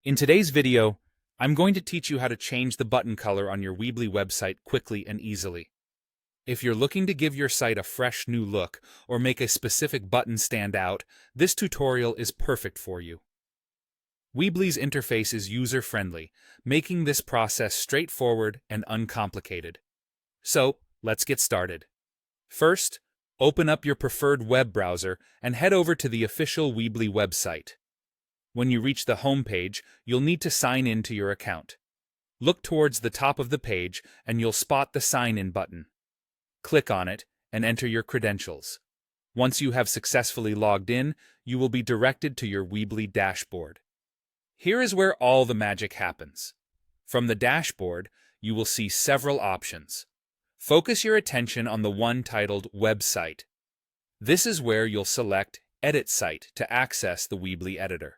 In today's video, I'm going to teach you how to change the button color on your Weebly website quickly and easily. If you're looking to give your site a fresh new look or make a specific button stand out, this tutorial is perfect for you. Weebly's interface is user-friendly, making this process straightforward and uncomplicated. So, let's get started. First, open up your preferred web browser and head over to the official Weebly website. When you reach the home page, you'll need to sign in to your account. Look towards the top of the page and you'll spot the Sign In button. Click on it and enter your credentials. Once you have successfully logged in, you will be directed to your Weebly dashboard. Here is where all the magic happens. From the dashboard, you will see several options. Focus your attention on the one titled Website. This is where you'll select Edit Site to access the Weebly editor.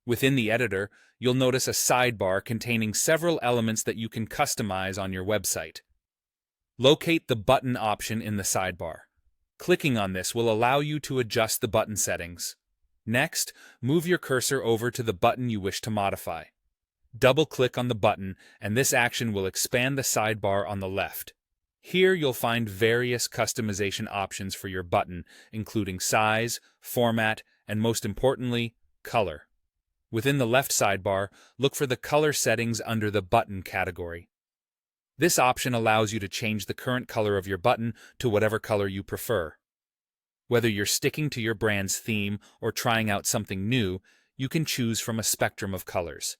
Within the editor, you'll notice a sidebar containing several elements that you can customize on your website. Locate the button option in the sidebar. Clicking on this will allow you to adjust the button settings. Next, move your cursor over to the button you wish to modify. Double-click on the button, and this action will expand the sidebar on the left. Here you'll find various customization options for your button, including size, format, and most importantly, color. Within the left sidebar, look for the color settings under the Button category. This option allows you to change the current color of your button to whatever color you prefer. Whether you're sticking to your brand's theme or trying out something new, you can choose from a spectrum of colors.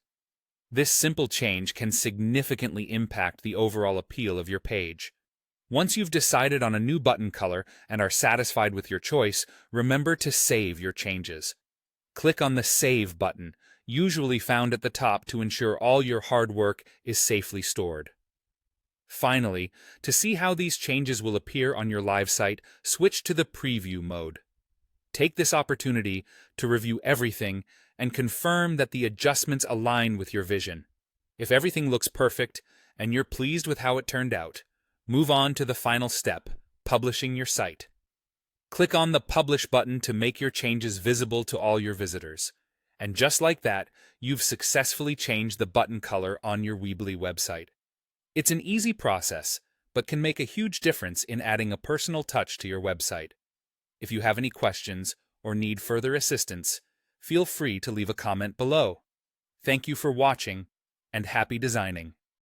This simple change can significantly impact the overall appeal of your page. Once you've decided on a new button color and are satisfied with your choice, remember to save your changes. Click on the Save button, usually found at the top, to ensure all your hard work is safely stored. Finally, to see how these changes will appear on your live site, switch to the Preview mode. Take this opportunity to review everything and confirm that the adjustments align with your vision. If everything looks perfect and you're pleased with how it turned out, move on to the final step, publishing your site. Click on the Publish button to make your changes visible to all your visitors. And just like that, you've successfully changed the button color on your Weebly website. It's an easy process, but can make a huge difference in adding a personal touch to your website. If you have any questions or need further assistance, feel free to leave a comment below. Thank you for watching, and happy designing.